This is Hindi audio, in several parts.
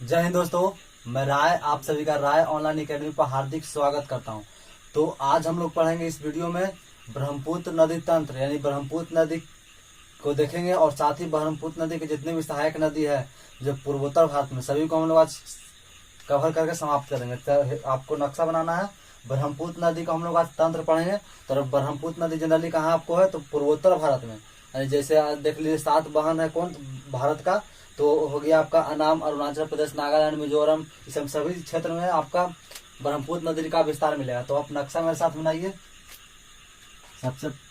जय हिंद दोस्तों, मैं राय आप सभी का राय ऑनलाइन एकेडमी पर हार्दिक स्वागत करता हूं। तो आज हम लोग पढ़ेंगे इस वीडियो में ब्रह्मपुत्र नदी तंत्र यानी ब्रह्मपुत्र नदी को देखेंगे और साथ ही ब्रह्मपुत्र नदी के जितने भी सहायक नदी है जो पूर्वोत्तर भारत में सभी को हम लोग आज कवर करके समाप्त करेंगे। तो आपको नक्शा बनाना है। ब्रह्मपुत्र नदी का हम लोग आज तंत्र पढ़ेंगे। तो ब्रह्मपुत्र नदी जनरली कहाँ आपको है तो पूर्वोत्तर भारत में, यानी जैसे आज देख लीजिए 7 बहन है कौन भारत का, तो हो गया आपका अनाम, अरुणाचल प्रदेश, नागालैंड, मिजोरम, इस सभी क्षेत्र में आपका ब्रह्मपुत्र नदी का विस्तार मिलेगा। तो आप नक्शा मेरे साथ बनाइए। सबसे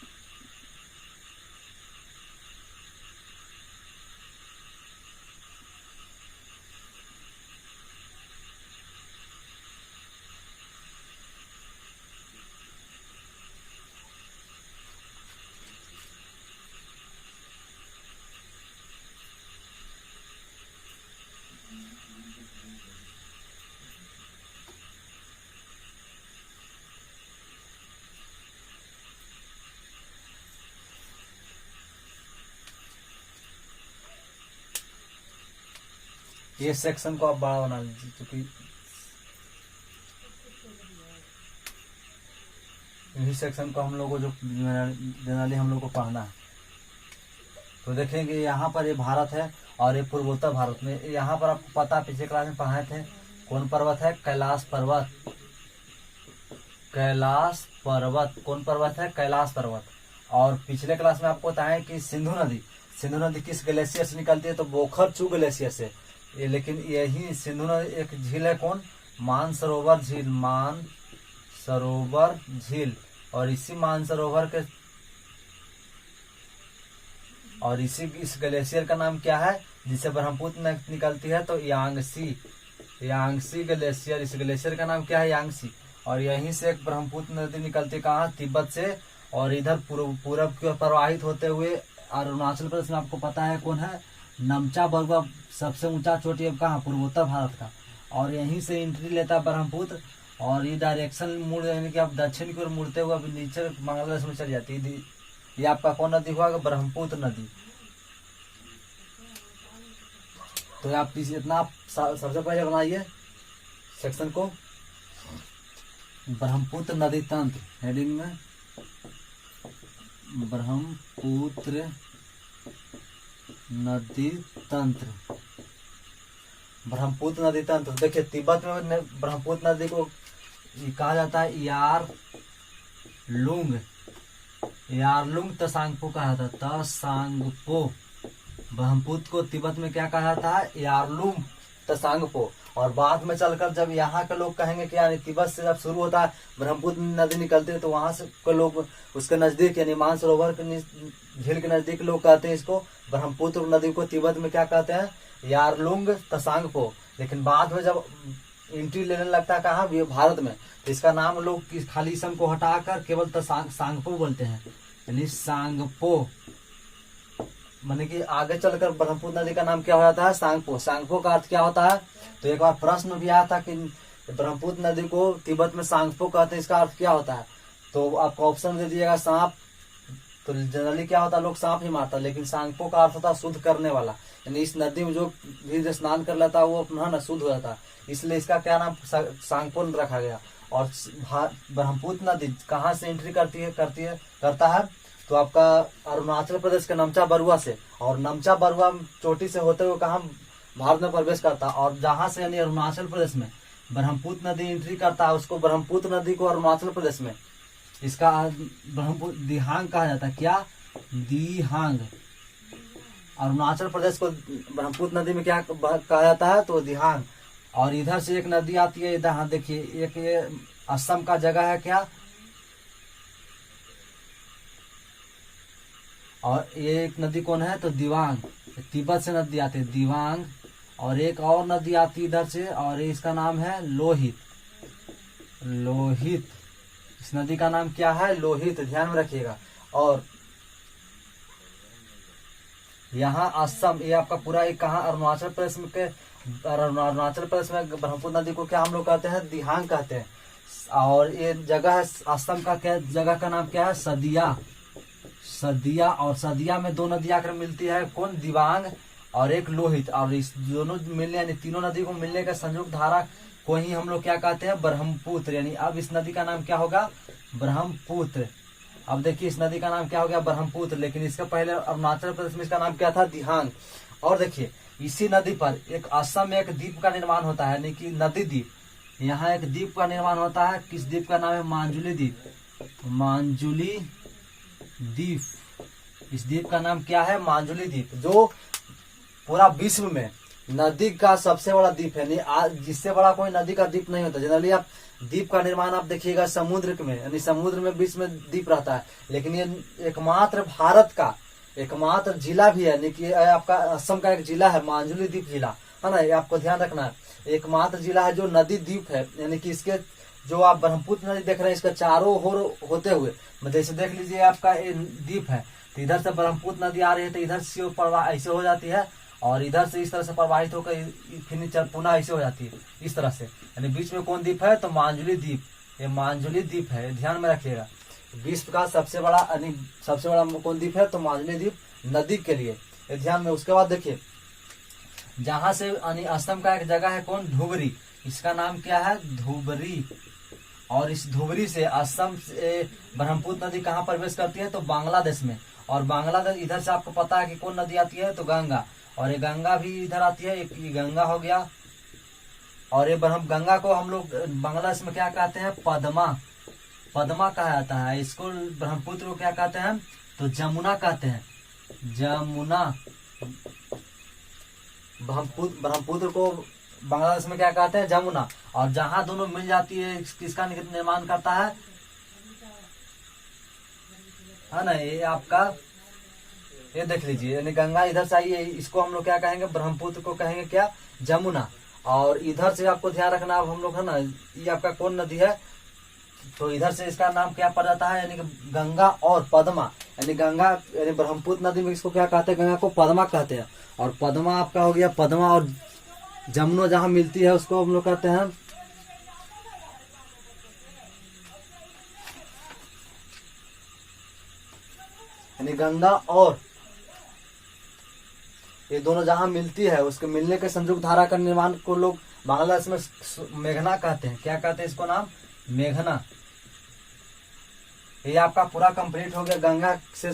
ये सेक्शन को आप बड़ा बना लीजिए क्योंकि यही सेक्शन को हम लोग को जो जनरली हम लोग को पढ़ना है। तो देखेंगे यहाँ पर ये भारत है और ये पूर्वोत्तर भारत में। यहाँ पर आपको पता पिछले क्लास में पढ़ाए थे कौन पर्वत है, कैलाश पर्वत। कैलाश पर्वत कौन पर्वत है, कैलाश पर्वत। और पिछले क्लास में आपको बताया कि सिंधु नदी किस ग्लेशियर से निकलती है तो बोखरचू ग्लेशियर से। ये लेकिन यही सिंधु नदी एक झील है कौन, मानसरोवर झील। मानसरोवर झील और इसी मानसरोवर के और इस ग्लेशियर का नाम क्या है जिसे ब्रह्मपुत्र निकलती है तो यांगसी ग्लेशियर। इस ग्लेशियर का नाम क्या है, यांगसी। और यहीं से एक ब्रह्मपुत्र नदी निकलती कहाँ, तिब्बत से, और इधर पूरब की ओर प्रवाहित होते हुए अरुणाचल प्रदेश में आपको पता है कौन है, नमचा बरुआ सबसे ऊंचा चोटी है कहाँ, पूर्वोत्तर भारत का। और यहीं से एंट्री लेता है ब्रह्मपुत्र और ये डायरेक्शन मुड़ यानी कि आप दक्षिण की ओर मुड़ते हुए अभी नीचे बांग्लादेश में चल जाती है। ये आपका कौन नदी हुआ, ब्रह्मपुत्र नदी। तो आप इतना सबसे पहले बनाइए सेक्शन को, ब्रह्मपुत्र नदी तंत्र हेडिंग में ब्रह्मपुत्र नदी तंत्र। ब्रह्मपुत्र नदी तंत्र देखिए तिब्बत में ब्रह्मपुत्र नदी को कहा जाता है यारलुंग तसांगपो कहा जाता है, तसांगपो। ब्रह्मपुत्र को तिब्बत में क्या कहा जाता है, यारलुंग तसांगपो। और बाद में चलकर जब यहाँ के लोग कहेंगे कि यानी तिब्बत से जब शुरू होता है ब्रह्मपुत्र नदी निकलती है तो वहां से के लोग उसके नजदीक यानी मानसरोवर के झील के नजदीक लोग कहते हैं इसको ब्रह्मपुत्र नदी को तिब्बत में क्या कहते हैं, यारलुंग तसांगपो। लेकिन बाद में जब एंट्री लेने लगता है कहाँ, भारत में, तो इसका नाम लोग खाली इसम को हटाकर केवल सांगपो बोलते हैं, यानी सांगपो। माने कि आगे चलकर ब्रह्मपुत्र नदी का नाम क्या हो जाता है, सांगपो। सांगपो का अर्थ क्या होता है, तो एक बार प्रश्न भी आया था कि ब्रह्मपुत्र नदी को तिब्बत में सांगपो कहते हैं, इसका अर्थ क्या होता है। तो आपको ऑप्शन दे दिएगा सांप। तो जनरली क्या होता है, लोग सांप ही मारता है, लेकिन सांगपो का अर्थ होता है शुद्ध करने वाला, यानी इस नदी में जो भी स्नान कर लेता है वो अपना शुद्ध हो जाता है, इसलिए इसका क्या नाम सांगपो रखा गया। और ब्रह्मपुत्र नदी कहाँ से एंट्री करता है तो आपका अरुणाचल प्रदेश के नमचा बरुआ से, और नमचा बरुआ चोटी से होते हुए कहाँ भारत में प्रवेश करता है। और जहां से यानी अरुणाचल प्रदेश में ब्रह्मपुत्र नदी एंट्री करता है उसको ब्रह्मपुत्र नदी को अरुणाचल प्रदेश में इसका ब्रह्मपुत्र दिहांग कहा जाता है। क्या, दिहांग। अरुणाचल प्रदेश को ब्रह्मपुत्र नदी में क्या कहा जाता है तो दिहांग। और इधर से एक नदी आती है, इधर देखिए एक ये असम का जगह है क्या, और ये एक नदी कौन है तो दिवांग। तिब्बत से नदी आती है दिवांग। और एक और नदी आती है इधर से और इसका नाम है लोहित। इस नदी का नाम क्या है, लोहित, ध्यान में रखिएगा। और यहाँ असम, ये आपका पूरा एक कहाँ अरुणाचल प्रदेश में ब्रह्मपुत्र नदी को क्या हम लोग कहते हैं, दिहांग कहते हैं। और ये जगह है असम का, क्या जगह का नाम क्या है, सदिया। और सदिया में 2 नदी आकर मिलती है कौन, दिवांग और एक लोहित, और इस दोनों मिलने यानी तीनों नदी को मिलने का संयुक्त धारा को ही हम लोग क्या कहते हैं, ब्रह्मपुत्र। यानी अब इस नदी का नाम क्या होगा, ब्रह्मपुत्र। अब देखिए इस नदी का नाम क्या हो गया, ब्रह्मपुत्र। लेकिन इसका पहले अरुणाचल प्रदेश में इसका नाम क्या था, दिहांग। और देखिए इसी नदी पर एक असम में एक द्वीप का निर्माण होता है, यानी कि नदी द्वीप। यहाँ एक द्वीप का निर्माण होता है, किस द्वीप का नाम है, मांजुली द्वीप। मांजुली द्वीप, इस द्वीप का नाम क्या है, मांजुली द्वीप, जो पूरा विश्व में नदी का सबसे बड़ा द्वीप है। जिससे बड़ा कोई नदी का द्वीप नहीं होता। जनरली आप द्वीप का निर्माण आप देखिएगा समुद्र में, यानी समुद्र में बीच में द्वीप रहता है। लेकिन ये एकमात्र भारत का एकमात्र जिला भी है, यानी कि आपका असम का एक जिला है मांजुली द्वीप जिला, है ना। ये आपको ध्यान रखना है, एकमात्र जिला है जो नदी द्वीप है। यानी कि इसके जो आप ब्रह्मपुत्र नदी देख रहे हैं, इसका चारों ओर होते हुए, मतलब जैसे देख लीजिए आपका द्वीप है, तो इधर से ब्रह्मपुत्र नदी आ रही है, तो इधर से प्रवाह ऐसे हो जाती है, और इधर से इस तरह से प्रवाहित होकर फिर पुनः ऐसे हो जाती है, इस तरह से। यानी बीच में कौन द्वीप है, तो मांजुली द्वीप, ये मांजुली द्वीप है, ध्यान में रखिएगा। विश्व का सबसे बड़ा कौन द्वीप है, तो मांजुली द्वीप नदी के लिए, ये ध्यान में। उसके बाद देखिए जहां से यानी असम का एक जगह है कौन, धुबरी, इसका नाम क्या है, धुबरी। और इस धुबरी से असम से ब्रह्मपुत्र नदी कहाँ प्रवेश करती है, तो बांग्लादेश में। और बांग्लादेश इधर से आपको पता है कि कौन नदी आती है, तो गंगा, और ये गंगा भी इधर आती है, ये गंगा हो गया। और ये गंगा को हम लोग बांग्लादेश में क्या कहते हैं, पद्मा, पद्मा कहा जाता है। इसको ब्रह्मपुत्र को क्या कहते हैं, तो जमुना कहते हैं, जमुना। ब्रह्मपुत्र को बांग्लादेश में क्या कहते हैं, जमुना। और जहां दोनों मिल जाती है किसका निर्माण करता है ना, ये आपका ये देख लीजिए, यानी गंगा इधर से आई है, इसको हम लोग क्या कहेंगे, ब्रह्मपुत्र को कहेंगे क्या, जमुना। और इधर से आपको ध्यान रखना, अब हम लोग है ना, ये आपका कौन नदी है, तो इधर से इसका नाम क्या पड़ जाता है, यानी कि गंगा और पद्मा। यानी गंगा यानी ब्रह्मपुत्र नदी में इसको क्या कहते हैं, गंगा को पद्मा कहते हैं। और पद्मा आपका हो गया, पद्मा और जमुना जहां मिलती है उसको हम लोग कहते हैं यानी गंगा, और ये दोनों जहां मिलती है उसके मिलने के संयुक्त धारा का निर्माण को लोग बांग्लादेश में मेघना कहते हैं। क्या कहते हैं इसको नाम, मेघना। ये आपका पूरा कंप्लीट हो गया गंगा से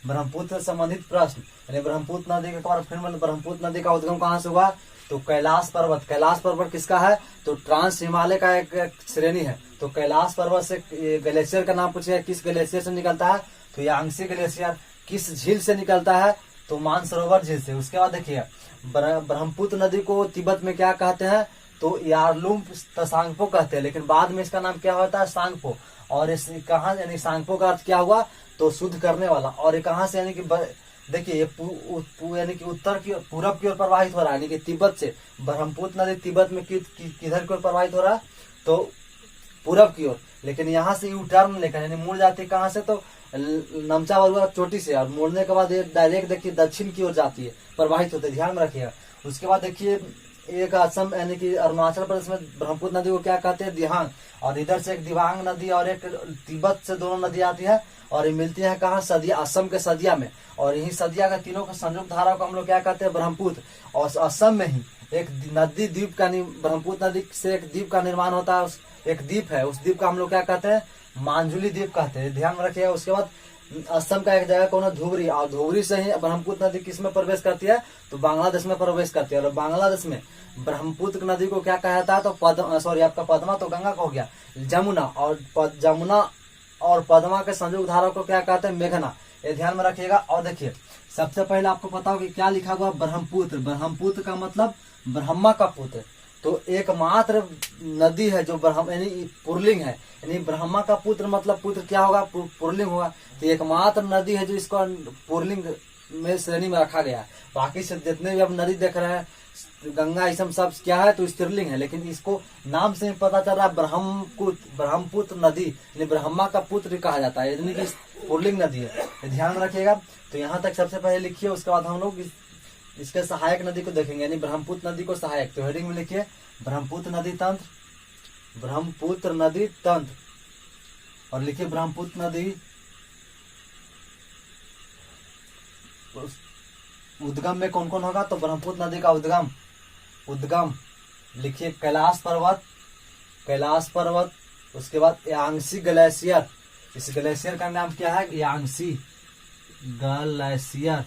ब्रह्मपुत्र से संबंधित प्रश्न। यानी ब्रह्मपुत्र नदी के बाद फिर ब्रह्मपुत्र नदी का उद्गम कहाँ से हुआ, तो कैलाश पर्वत। कैलाश पर्वत किसका है, तो ट्रांस हिमालय का एक श्रेणी है। तो कैलाश पर्वत से ग्लेशियर का नाम पूछे, किस ग्लेशियर से निकलता है, तो यांगसी ग्लेशियर। किस झील से निकलता है, तो मानसरोवर झील से। उसके बाद देखिए ब्रह्मपुत्र नदी को तिब्बत में क्या कहते हैं, तो यारलुंग तसांगपो कहते हैं। लेकिन बाद में इसका नाम क्या होता है, सांगपो। और इस कहाँ यानी सांगपो का अर्थ क्या हुआ, तो शुद्ध करने वाला। और ये कहाँ से, यानी कि देखिए ये यानी कि उत्तर की पूरब की ओर प्रवाहित हो रहा है, यानी कि तिब्बत से। ब्रह्मपुत्र नदी तिब्बत में किधर की ओर प्रवाहित हो रहा है, तो पूरब की ओर। लेकिन यहाँ से यू टर्न लेकर यानी मुड़ जाती है कहाँ से, तो नमचा बरुआ चोटी से। और मुड़ने के बाद ये डायरेक्ट देखिए दक्षिण की ओर जाती है, प्रवाहित होते, ध्यान में रखिएगा। उसके बाद देखिए एक असम यानी कि अरुणाचल प्रदेश में ब्रह्मपुत्र नदी को क्या कहते हैं, दिहांग। और इधर से एक दिबांग नदी और एक तिब्बत से दोनों नदी आती है, और ये मिलती है कहाँ, सदिया, असम के सदिया में। और यही सदिया का तीनों का संयुक्त धारा को हम लोग क्या कहते हैं, ब्रह्मपुत्र। और असम में ही एक नदी द्वीप का ब्रह्मपुत्र नदी से एक द्वीप का निर्माण होता है, एक द्वीप है, उस द्वीप का हम लोग क्या कहते हैं, मांजुली द्वीप कहते हैं, ध्यान में रखिएगा। उसके बाद असम का एक जगह कौन है, धुबरी। और धुबरी से ही ब्रह्मपुत्र नदी किस में प्रवेश करती है, तो बांग्लादेश में प्रवेश करती है। और बांग्लादेश में ब्रह्मपुत्र नदी को क्या कहा जाता है, तो आपका पद्मा तो गंगा का हो गया, जमुना। और जमुना और पद्मा के संयुक्त धारा को क्या कहते हैं, मेघना। ये ध्यान में रखिएगा। और देखिए सबसे पहले आपको पता हो कि क्या लिखा हुआ, ब्रह्मपुत्र। ब्रह्मपुत्र का मतलब ब्रह्मा का पुत्र। तो एकमात्र नदी है जो यानी पुरलिंग है, यानी ब्रह्मा का पुत्र मतलब पुत्र क्या होगा, पुरलिंग होगा। तो एकमात्र नदी है जो इसको पुरलिंग में श्रेणी में रखा गया है। बाकी से जितने भी आप नदी देख रहे हैं, गंगा ये सब क्या है, तो स्त्रीलिंग है। लेकिन इसको नाम से पता चल रहा है ब्रह्मपुत्र नदी, यानी ब्रह्मा का पुत्र कहा जाता है, यानी कि पुरलिंग नदी है, ध्यान रखिएगा। तो यहाँ तक सबसे पहले लिखिए। उसके बाद हम लोग इसके सहायक नदी को देखेंगे, यानी ब्रह्मपुत्र नदी को सहायक। तो हेडिंग में लिखिए ब्रह्मपुत्र नदी तंत्र, ब्रह्मपुत्र नदी तंत्र, और लिखिए ब्रह्मपुत्र नदी उद्गम में कौन कौन होगा, तो ब्रह्मपुत्र नदी का उद्गम, उद्गम लिखिए कैलाश पर्वत, कैलाश पर्वत। उसके बाद यांगसी ग्लेशियर, इस ग्लेशियर का नाम क्या है, यांगसी ग्लेशियर,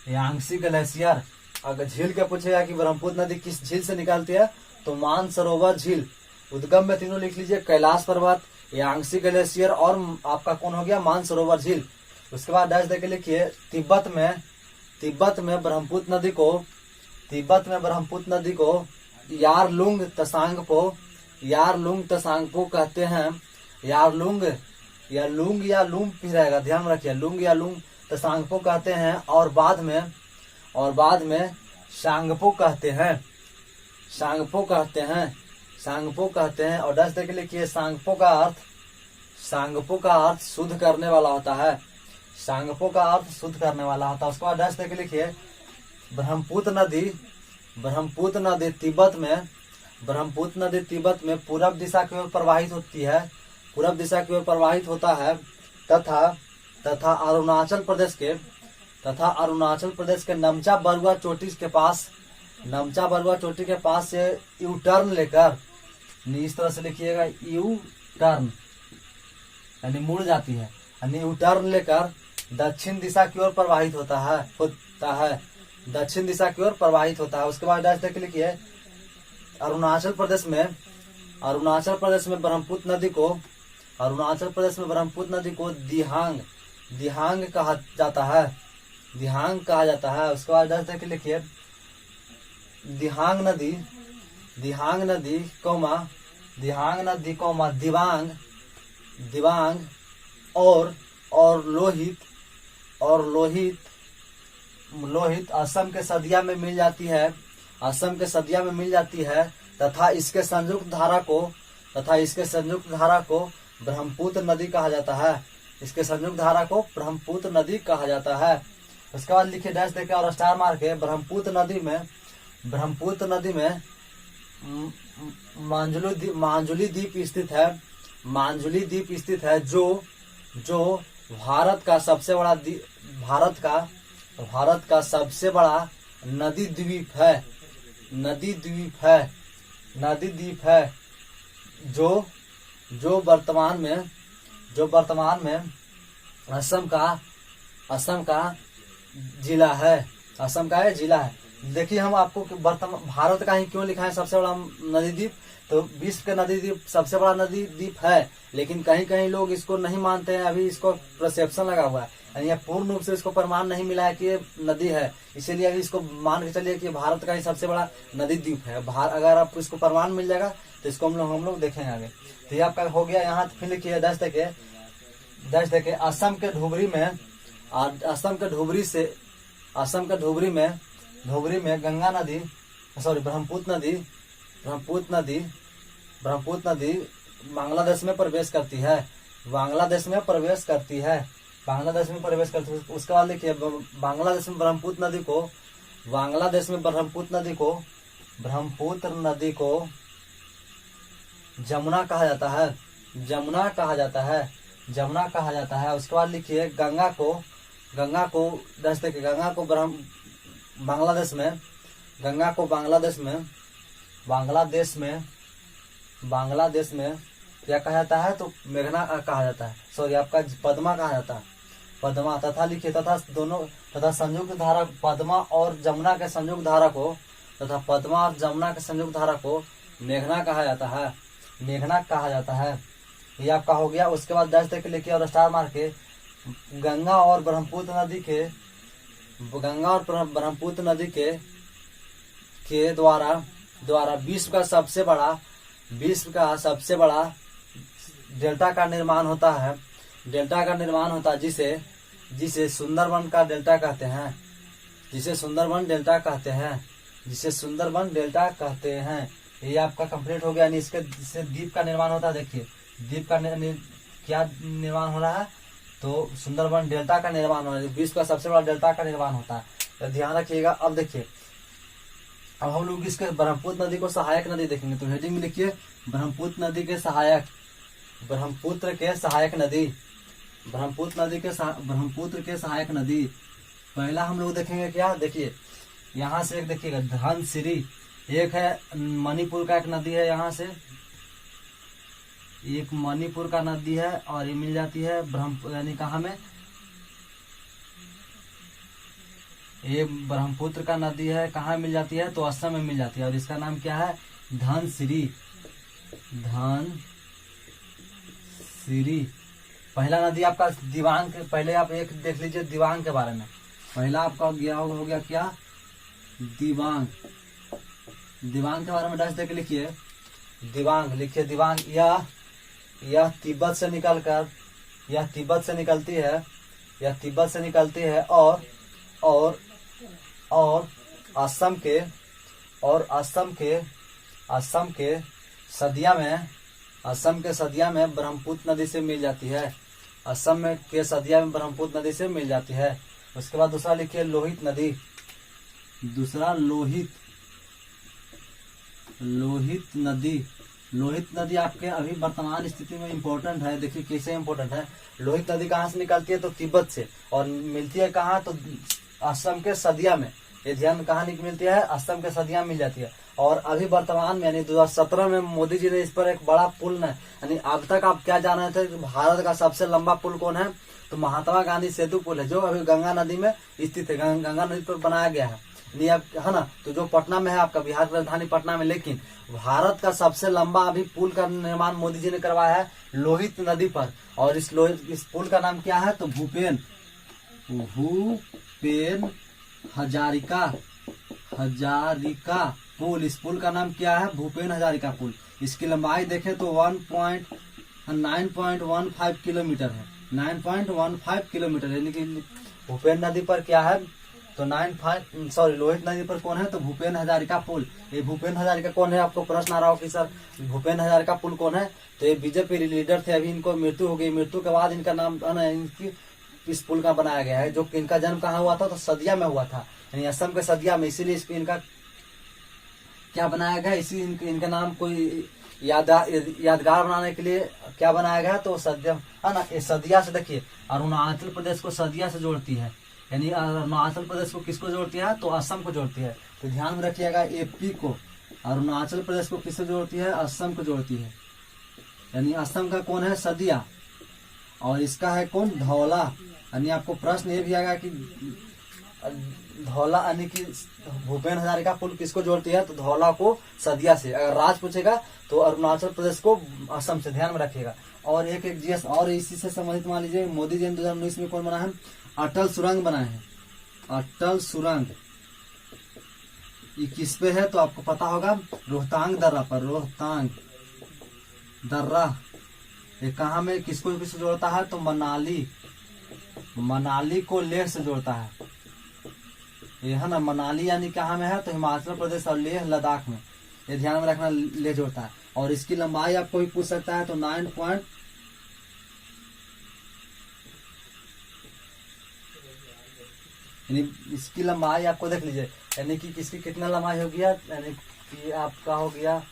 यांगसी ग्लेशियर। अगर झील क्या पूछेगा कि ब्रह्मपुत्र नदी किस झील से निकलती है, तो मानसरोवर झील। उद्गम में तीनों लिख लीजिए, कैलाश पर्वत, यांगसी ग्लेशियर और आपका कौन हो गया, मानसरोवर झील। उसके बाद डैश देके लिखिए तिब्बत में ब्रह्मपुत्र नदी को, तिब्बत में ब्रह्मपुत्र नदी को यारलुंग तसांगपो कहते हैं। यारलुंग या लुंग या लुंग भी रहेगा, ध्यान रखिए, लुंग या लुंग तसांगपो कहते हैं। और बाद में सांगपो कहते हैं, सांगपो कहते हैं, सांगपो कहते हैं। और डैश देके लिखिए सांगपो का अर्थ शुद्ध करने वाला होता है, सांगपो का अर्थ शुद्ध करने वाला होता है। उसके बाद डैश देके लिखिए ब्रह्मपुत्र नदी तिब्बत में पूरब दिशा की ओर प्रवाहित होती है, पूरब दिशा की ओर प्रवाहित होता है। तथा अरुणाचल प्रदेश के नमचा बरुआ चोटी के पास से यू टर्न लेकर, इस तरह से लिखिएगा, यू टर्न यानी मुड़ जाती है, यानी यू टर्न लेकर दक्षिण दिशा की ओर प्रवाहित होता है, दक्षिण दिशा की ओर प्रवाहित होता है। उसके बाद डैश देख लिखिए अरुणाचल प्रदेश में ब्रह्मपुत्र नदी को दिहांग कहा जाता है, दिहांग कहा जाता है। उसके बाद डैश देख लिखिए दिहांग नदी दिवांग और लोहित असम के सदिया में मिल जाती है, तथा इसके संयुक्त धारा को ब्रह्मपुत्र नदी कहा जाता है, इसके संयुक्त धारा को ब्रह्मपुत्र नदी कहा जाता है। उसके बाद लिखिए डैश देके और स्टार मार के, ब्रह्मपुत्र नदी में मांजुली द्वीप स्थित है, जो भारत का सबसे बड़ा नदी द्वीप है, जो वर्तमान में असम का जिला है, देखिए हम आपको भारत का ही क्यों लिखा है सबसे बड़ा नदी द्वीप, तो विश्व के नदी द्वीप सबसे बड़ा नदी द्वीप है, लेकिन कहीं लोग इसको नहीं मानते हैं, अभी इसको परसेप्शन लगा हुआ है, यानी पूर्ण रूप से इसको प्रमाण नहीं मिला है कि ये नदी है, इसीलिए अभी इसको मान के चलिए कि भारत का ही सबसे बड़ा नदी द्वीप है। अगर आपको इसको प्रमाण मिल जाएगा तो इसको हम लोग देखेंगे आगे। तो ये आपका हो गया। यहाँ फिर लिखिए डैश देके असम के धुबरी में गंगा नदी, ब्रह्मपुत्र नदी बांग्लादेश में प्रवेश करती है, बांग्लादेश में प्रवेश करती है। उसके बाद लिखिए बांग्लादेश में ब्रह्मपुत्र नदी को जमुना कहा जाता है। उसके बाद लिखिए गंगा को बांग्लादेश में क्या कहा जाता है, तो मेघना कहा जाता है, आपका पद्मा कहा जाता है, पद्मा। तथा लिखिए तथा संयुक्त धारा पद्मा और जमुना के संयुक्त धारा को मेघना कहा जाता है, ये आपका हो गया। उसके बाद डैश देके लिखिए और स्टार मार के गंगा और ब्रह्मपुत्र नदी के द्वारा विश्व का सबसे बड़ा डेल्टा का निर्माण होता है, जिसे सुंदरबन का डेल्टा कहते हैं, ये आपका कंप्लीट हो गया। यानी इससे द्वीप का निर्माण होता है। देखिए द्वीप का क्या निर्माण हो रहा है, तो सुंदरबन डेल्टा का निर्माण हो रहा है, विश्व का सबसे बड़ा डेल्टा का निर्माण होता है, तो ध्यान रखिएगा। अब देखिए अब हम लोग इसके ब्रह्मपुत्र नदी को सहायक नदी देखेंगे, तो हेडिंग में लिखिए ब्रह्मपुत्र के सहायक नदी पहला हम लोग देखेंगे क्या, देखिए यहाँ से एक देखिएगा धनसिरी, एक है मणिपुर का एक नदी है, यहाँ से एक मणिपुर का नदी है और ये मिल जाती है ब्रह्म यानी कहाँ में, ये ब्रह्मपुत्र का नदी है, कहाँ मिल जाती है तो असम में मिल जाती है और इसका नाम क्या है धनसिरी। धनसिरी पहला नदी आपका दिबांग, पहले आप एक देख लीजिए दिबांग के बारे में। पहला आपका गया हो गया क्या दिबांग, दिबांग के बारे में डैश देख लिखिए, दिबांग लिखिए दिबांग। यह तिब्बत से निकलकर, यह तिब्बत से निकलती है, यह तिब्बत से निकलती है और असम के सदिया में, असम के सदिया में ब्रह्मपुत्र नदी से मिल जाती है, असम में के सदिया में ब्रह्मपुत्र नदी से मिल जाती है। उसके बाद दूसरा लिखिए लोहित नदी, दूसरा लोहित नदी। लोहित नदी आपके अभी वर्तमान स्थिति में इम्पोर्टेंट है, देखिए कैसे इम्पोर्टेंट है। लोहित नदी कहाँ से निकलती है तो तिब्बत से, और मिलती है कहाँ तो असम के सदिया में। ये ध्यान कहाँ मिलती है, असम के सदिया मिल जाती है। और अभी वर्तमान में यानी 2017 में मोदी जी ने इस पर एक बड़ा पुल ने, यानी अब तक आप क्या जान रहे थे कि भारत का सबसे लंबा पुल कौन है, तो महात्मा गांधी सेतु पुल है, जो अभी गंगा नदी में स्थित है, गंगा नदी पर बनाया गया है, नहीं अब है ना, तो जो पटना में है आपका, बिहार की राजधानी पटना में। लेकिन भारत का सबसे लंबा अभी पुल का निर्माण मोदी जी ने करवाया है लोहित नदी पर, और इस पुल का नाम क्या है तो भूपेन हजारिका पुल। इस पुल का नाम क्या है भूपेन हजारिका पुल। इसकी लंबाई देखें तो 9.15 किलोमीटर है, 9.15 किलोमीटर, यानी कि भूपेन नदी पर क्या है तो लोहित नदी पर कौन है तो भूपेन हजारिका पुल। ये भूपेन हजारिका कौन है, आपको प्रश्न आ रहा हो कि सर भूपेन हजारिका पुल कौन है, तो ये बीजेपी लीडर थे, अभी इनको मृत्यु हो गई, मृत्यु के बाद इनका नाम इनकी इस पुल का बनाया गया है। जो इनका जन्म कहाँ हुआ था तो सदिया में हुआ था, यानी असम के सदिया में, इसीलिए इसको इनका क्या बनाया गया, इसी इनका नाम कोई यादगार बनाने के लिए क्या बनाया गया तो सदिया है ना। ये सदिया से देखिए अरुणाचल प्रदेश को सदिया से जोड़ती है, यानी अरुणाचल प्रदेश को किसको जोड़ती है तो असम को जोड़ती है। तो ध्यान में रखिएगा एपी को, अरुणाचल प्रदेश को किससे जोड़ती है असम को जोड़ती है, यानी असम का कौन है सदिया और इसका है कौन धौला। यानी आपको प्रश्न ये भी आएगा कि धौला यानी कि भूपेन हजारिका पुल किसको जोड़ती है तो धौला को सदिया से। अगर राज पूछेगा तो अरुणाचल प्रदेश को असम से, ध्यान में रखिएगा। और एक जीएस और इसी से संबंधित मान लीजिए मोदी जी ने 2019 में कौन बनाया है अटल सुरंग बनाए हैं। अटल सुरंग ये किस पे है तो आपको पता होगा रोहतांग दर्रा पर, रोहतांग दर्रा। ये कहाँ में किसको किसको जोड़ता है तो मनाली को लेह से जोड़ता है, ये है ना। मनाली यानी कहाँ में है तो हिमाचल प्रदेश और लेह लद्दाख में, ये ध्यान में रखना, लेह जोड़ता है। और इसकी लंबाई आपको भी पूछ सकता है तो 9 यानी इसकी लंबाई आपको देख लीजिए, यानी कि किसकी कितना लंबाई हो गया, यानी कि आपका हो गया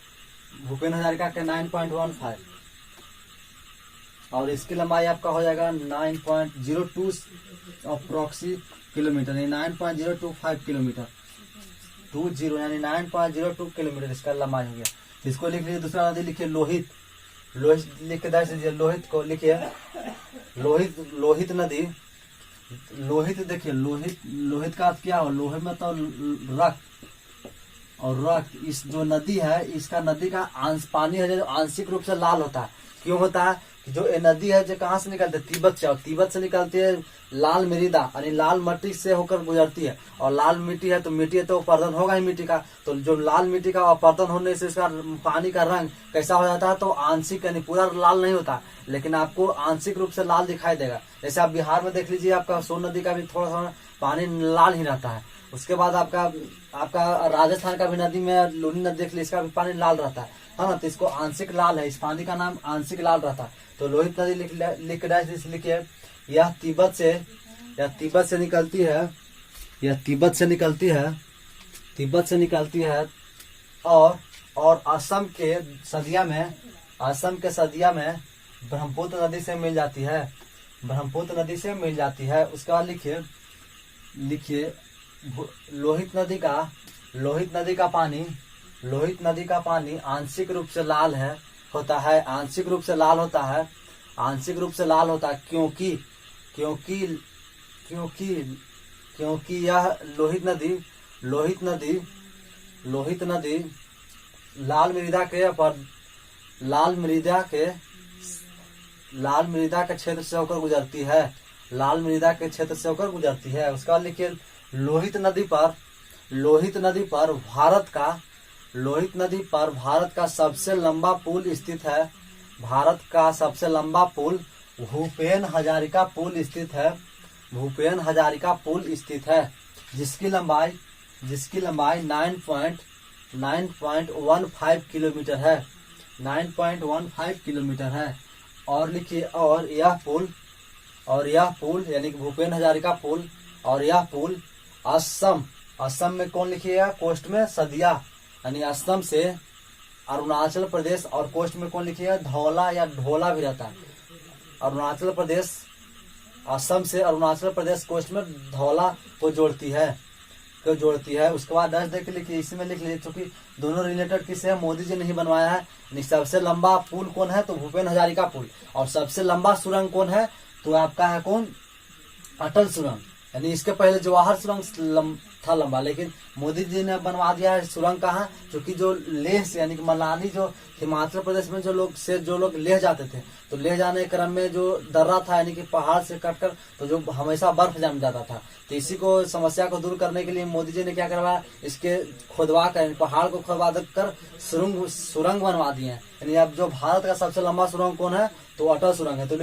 भूपेन हजारिका के 9.15 और इसकी लंबाई आपका हो जाएगा 9.02 अप्रोक्सी किलोमीटर, यानी 9.025 किलोमीटर 20 यानी 9.02 किलोमीटर इसका लंबाई हो गया। तो इसको लिख लीजिए। दूसरा नदी लिखिए लोहित, लोहित लिख के दर्ज दीजिए, लोहित को लिखिए लोहित नदी। लोहित देखिए लोहित का अर्थ क्या हो, लोहे में तो रक्त, और रक्त इस जो नदी है इसका नदी का पानी है जो आंशिक रूप से लाल होता है। क्यों होता है कि जो ये नदी है जो कहाँ से निकलती है तिब्बत से, और तिब्बत से निकलती है लाल मृदा यानी लाल मिट्टी से होकर गुजरती है। और लाल मिट्टी है तो मिट्टी है तो अपरदन होगा ही मिट्टी का, तो जो लाल मिट्टी का अपरदन होने से इसका पानी का रंग कैसा हो जाता है तो आंशिक यानी पूरा लाल नहीं होता, लेकिन आपको आंशिक रूप से लाल दिखाई देगा। जैसे आप बिहार में देख लीजिए आपका सोन नदी का भी थोड़ा सा पानी लाल ही रहता है। उसके बाद आपका राजस्थान का भी नदी में लूनी नदी देख लीजिए, इसका भी पानी लाल रहता है ना। तो इसको आंशिक लाल है, इस पानी का नाम आंशिक लाल रहता है। तो लोहित नदी लिख लिखिए यह तिब्बत से निकलती है, यह तिब्बत से निकलती है और असम के सदिया में ब्रह्मपुत्र नदी से मिल जाती है, उसके बाद लिखिए लिखिए लोहित नदी का पानी आंशिक रूप से लाल होता है। आंशिक रूप से लाल होता है क्योंकि क्योंकि क्योंकि क्योंकि यह लोहित नदी लाल मृदा के क्षेत्र से होकर गुजरती है। उसके बाद लिखिए लोहित नदी पर भारत का सबसे लंबा पुल स्थित है। भारत का सबसे लंबा पुल भूपेन हजारिका पुल स्थित है, जिसकी लंबाई 9.15 किलोमीटर है। 9.15 किलोमीटर है। और लिखिए और यह पुल यानी कि भूपेन हजारिका पुल, और यह पुल असम में कौन लिखिएगा, कोस्ट में सदिया यानी असम से अरुणाचल प्रदेश, और कोस्ट में कौन लिखिएगा, धौला या ढोला भी रहता है। अरुणाचल प्रदेश, असम से अरुणाचल प्रदेश कोस्ट में धौला को जोड़ती है। उसके बाद डच देख लिखिए, इसमें लिख लीजिए क्योंकि दोनों रिलेटेड किससे है, मोदी जी ने ही बनवाया है। सबसे लंबा पुल कौन है, तो भूपेन हजारिका पुल। और सबसे लंबा सुरंग कौन है, तो आपका है कौन, अटल सुरंग। यानी इसके पहले जवाहर सुरंग था लंबा, लेकिन मोदी जी ने बनवा दिया है सुरंग कहाँ, क्योंकि जो लेह से यानी कि मनाली, जो हिमाचल प्रदेश में जो लोग लेह जाते थे, तो लेह जाने के क्रम में जो दर्रा था यानी कि पहाड़ से कटकर तो जो हमेशा बर्फ जम जाता था, तो इसी को समस्या को दूर करने के लिए मोदी जी ने क्या करवाया, इसके खुदवा कर पहाड़ को खुदवा कर सुरंग बनवा दिए हैं। यानी अब जो भारत का सबसे लंबा सुरंग कौन है, तो अटल सुरंग है। तो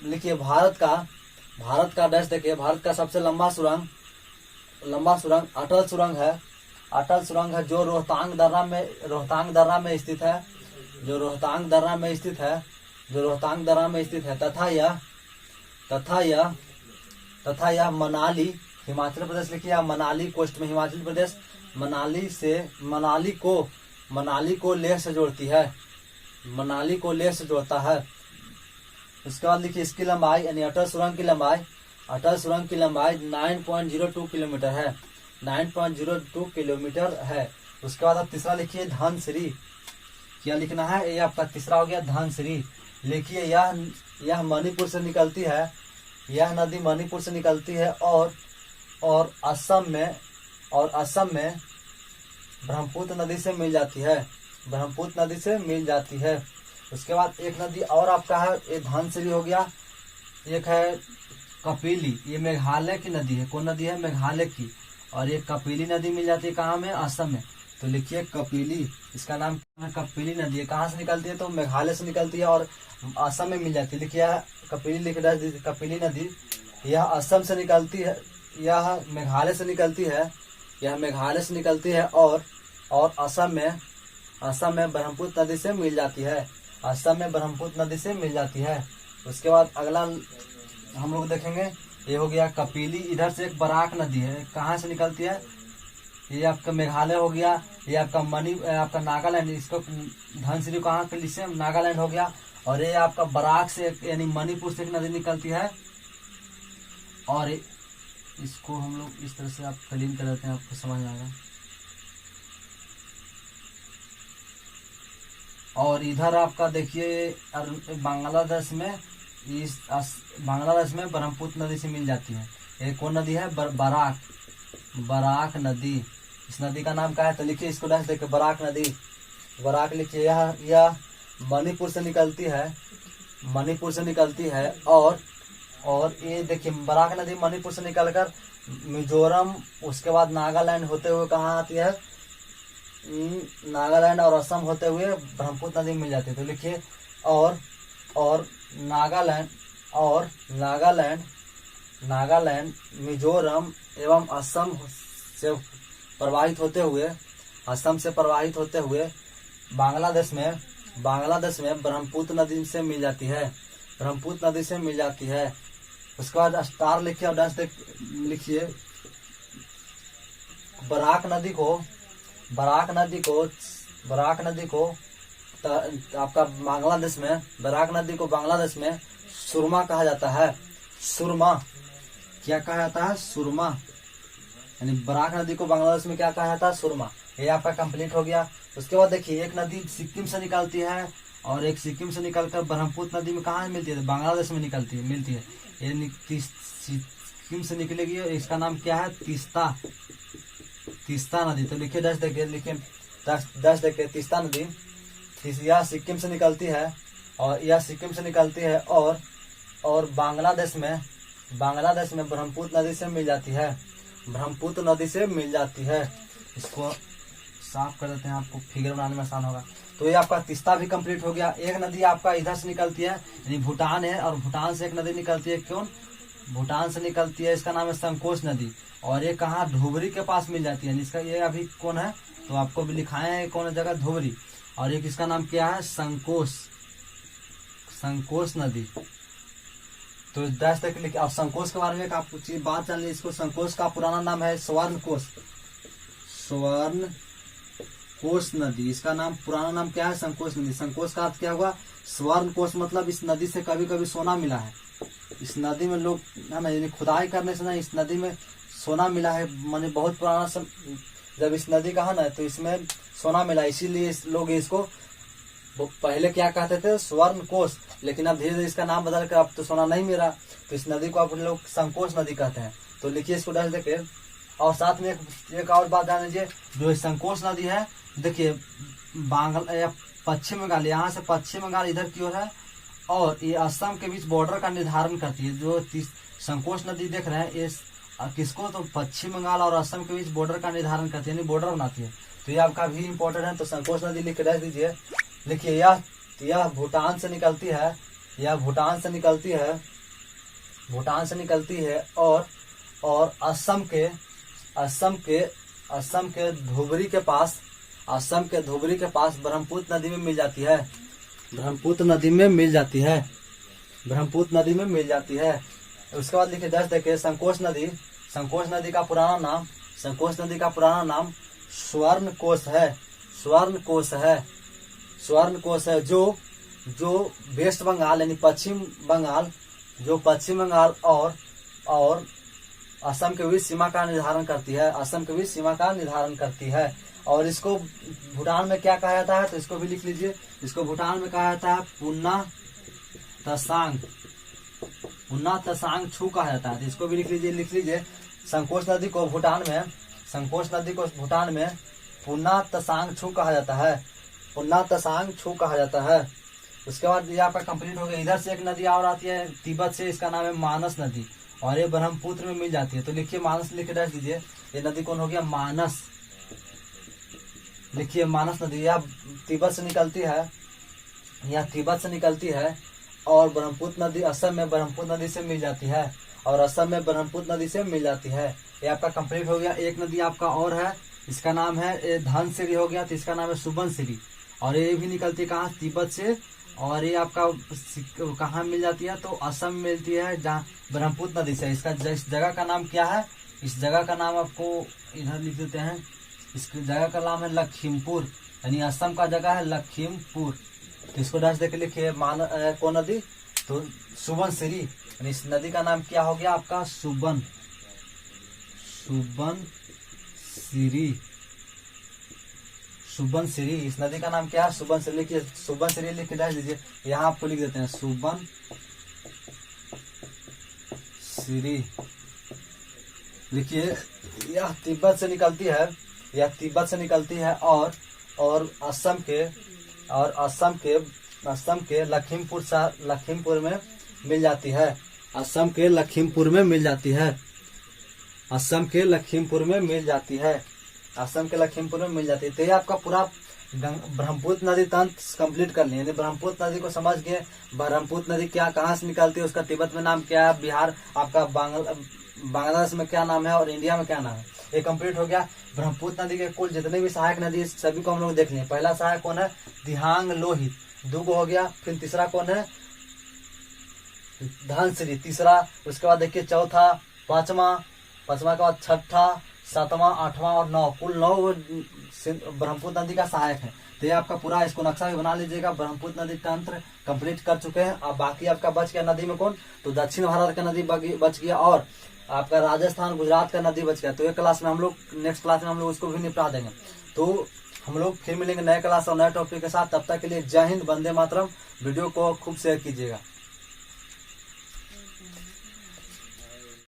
लिखिए भारत का देश देखिए, भारत का सबसे लंबा सुरंग अटल सुरंग है। अटल सुरंग है जो रोहतांग दर्रा में स्थित है। तथा यह मनाली, हिमाचल प्रदेश लिखिए, मनाली कोस्ट में हिमाचल प्रदेश, मनाली को लेह से जोड़ता है। उसके बाद लिखिए इसकी लंबाई यानी अटल सुरंग की लंबाई 9.02 किलोमीटर है। 9.02 किलोमीटर है। उसके बाद आप तीसरा लिखिए धनसिरी। क्या लिखना है, ये आपका तीसरा हो गया धनसिरी। लिखिए यह मणिपुर से निकलती है, यह नदी मणिपुर से निकलती है और असम में ब्रह्मपुत्र नदी से मिल जाती है। उसके बाद एक नदी और आपका है, ये धनसिरी हो गया। एक है कपिली, ये मेघालय की नदी है। कौन नदी है, मेघालय की। और ये कपिली नदी मिल जाती है कहाँ में, असम में। तो लिखिए कपिली, इसका नाम कपिली नदी है। कहाँ से निकलती है, तो मेघालय से निकलती है और असम में मिल जाती है। लिखिए कपिली लिख दीजिए, कपिली नदी यह असम से निकलती है, यह मेघालय से निकलती है और असम में ब्रह्मपुत्र नदी से मिल जाती है। उसके बाद अगला हम लोग देखेंगे, ये हो गया कपिली। इधर से एक बराक नदी है, कहाँ से निकलती है, ये आपका मेघालय हो गया। ये आपका नागालैंड, इसको धनसिरी कहाँ के लिए, नागालैंड हो गया। और ये आपका बराक से यानी मणिपुर से एक नदी निकलती है। और इसको हम लोग इस तरह से आप क्लीन कर देते हैं, आपको समझ आएगा। और इधर आपका देखिए बांग्लादेश में ब्रह्मपुत्र नदी से मिल जाती है। ये कौन नदी है, बराक नदी। इस नदी का नाम क्या है, तो लिखिए इसको देखिए बराक नदी। बराक लिखिए, यह मणिपुर से निकलती है और ये देखिए बराक नदी मणिपुर से निकलकर मिजोरम, उसके बाद नागालैंड होते हुए कहाँ आती है, नागालैंड और असम होते हुए ब्रह्मपुत्र नदी मिल जाती है। तो लिखिए और नागालैंड, मिजोरम एवं असम से प्रवाहित होते हुए बांग्लादेश में ब्रह्मपुत्र नदी से मिल जाती है। उसके बाद स्टार लिखिए और डैश लिखिए। बराक नदी को आपका बांग्लादेश में सुरमा कहा जाता है। क्या कहा जाता है? सुरमा। यानी बराक नदी को बांग्लादेश में क्या कहा जाता है? सुरमा। ये आपका कंप्लीट हो गया। उसके बाद देखिए एक नदी सिक्किम से निकलती है और एक सिक्किम से निकलकर ब्रह्मपुत्र नदी में कहाँ मिलती है? बांग्लादेश में मिलती है। ये सिक्किम से निकलेगी और इसका नाम क्या है? तीस्ता नदी। तो लिखिए दस देखिए तीस्ता नदी। यह सिक्किम से निकलती है और बांग्लादेश में ब्रह्मपुत्र नदी से मिल जाती है। इसको साफ कर देते हैं, आपको फिगर बनाने में आसान होगा। तो ये आपका तीस्ता भी कंप्लीट हो गया। एक नदी आपका इधर से निकलती है, यानी भूटान है, और भूटान से एक नदी निकलती है। भूटान से निकलती है, इसका नाम है संकोच नदी। और ये कहाँ? धुबरी के पास मिल जाती है। इसका ये अभी कौन है तो आपको भी लिखाए हैं कौन जगह? धुबरी। और एक इसका नाम क्या है? संकोच नदी। तो 10 तक लिखे। अब संकोच के बारे में आप कुछ बात जान ली। इसको संकोच का पुराना नाम है स्वर्णकोश नदी। इसका नाम पुराना नाम क्या है? संकोच नदी। संकोच का अर्थ क्या होगा? स्वर्णकोश। मतलब इस नदी से कभी कभी सोना मिला है। इस नदी में लोग यानी खुदाई करने से ना इस नदी में सोना मिला है। माने बहुत पुराना जब इस नदी का है ना तो इसमें सोना मिला, इसीलिए लोग इसको पहले क्या कहते थे? स्वर्णकोश। लेकिन अब धीरे धीरे इसका नाम बदल कर अब तो सोना नहीं मिला, तो इस नदी को आप लोग संकोच नदी कहते हैं। तो लिखिए इसको डाल देखे। और साथ में एक और बात जान लीजिए, जो संकोच नदी है, देखिए पश्चिम बंगाल, यहाँ से पश्चिम बंगाल इधर की ओर है और ये असम के बीच बॉर्डर का निर्धारण करती है। जो संकोच नदी देख रहे हैं ये किसको? तो पश्चिम बंगाल और असम के बीच बॉर्डर का निर्धारण करती है, यानी बॉर्डर बनाती है। तो ये आपका भी इम्पोर्टेंट है। तो संकोच नदी लिख के रख दीजिए। देखिए यह भूटान से निकलती है और असम के धुबरी के पास ब्रह्मपुत्र नदी में मिल जाती है। उसके बाद लिखिए 10 देखिए संकोच नदी का पुराना नाम स्वर्णकोश है। जो वेस्ट बंगाल यानी पश्चिम बंगाल और असम के बीच सीमा का निर्धारण करती है। और इसको भूटान में क्या कहा जाता है? तो इसको भी लिख लीजिए। इसको भूटान में कहा जाता है पुन्ना तसांग छू कहा जाता है। तो इसको भी लिख लीजिए। संकोच नदी को भूटान में पुन्ना तसांग छू कहा जाता है। उसके बाद ये आपका कंप्लीट हो गया। इधर से एक नदी और आती है तिब्बत से, इसका नाम है मानस नदी और ये ब्रह्मपुत्र में मिल जाती है। तो लिखिए मानस लिख के रख दीजिए। ये नदी कौन हो गया? मानस। लिखिए मानस नदी यह तिब्बत से निकलती है और ब्रह्मपुत्र नदी असम में ब्रह्मपुत्र नदी से मिल जाती है। ये आपका कंप्लीट हो गया। एक नदी आपका और है, इसका नाम है धनसिरी हो गया। तो इसका नाम है सुबनसिरी और ये भी निकलती है कहाँ? तिब्बत से। और ये आपका कहाँ मिल जाती है? तो असम में मिलती है, जहाँ ब्रह्मपुत्र नदी से। इसका इस जगह का नाम क्या है? इस जगह का नाम आपको इधर लिख देते हैं। इस जगह का नाम है लखीमपुर, यानी असम का जगह है लखीमपुर। तो इसको डैश देके लिखिए कौन नदी? तो सुबनसिरी। यानी इस नदी का नाम क्या हो गया आपका? सुबनसिरी। इस नदी का नाम क्या है? सुबनसिरी। लिखिए सुबनसिरी लिख के डाल दीजिए। यहाँ आपको लिख देते हैं सुबनसिरी। लिखिए यह तिब्बत से निकलती है और असम के लखीमपुर में मिल जाती है। असम के लखीमपुर में मिल जाती है। तो ये आपका पूरा ब्रह्मपुत्र नदी तंत्र कंप्लीट कर लिए। ब्रह्मपुत्र नदी को समझ गए। ब्रह्मपुत्र नदी क्या कहाँ से निकलती है, उसका तिब्बत में नाम क्या है, बिहार आपका बांग्लादेश में क्या नाम है और इंडिया में क्या नाम है, ये कंप्लीट हो गया। ब्रह्मपुत्र नदी के कुल जितने भी सहायक नदी सभी को हम लोग देख लिए। पहला सहायक कौन है? दिहांग लोहित, दूगो हो गया। फिर तीसरा कौन है? धनसिरी, तीसरा। उसके बाद देखिए चौथा, पांचवा के बाद छठा, सातवां, आठवां और 9, कुल 9 ब्रह्मपुत्र नदी का सहायक है। तो ये आपका पूरा इसको नक्शा भी बना लीजिएगा। ब्रह्मपुत्र नदी तंत्र कंप्लीट कर चुके हैं। अब बाकी आपका बच गया नदी में कौन? तो दक्षिण भारत का नदी बच गया और आपका राजस्थान गुजरात का नदी बच गया, तो एक क्लास में हम लोग नेक्स्ट क्लास में हम लोग उसको भी निपटा देंगे। तो हम लोग फिर मिलेंगे नए क्लास और नए टॉपिक के साथ। तब तक के लिए जय हिंद, वंदे मातरम। वीडियो को खूब शेयर कीजिएगा।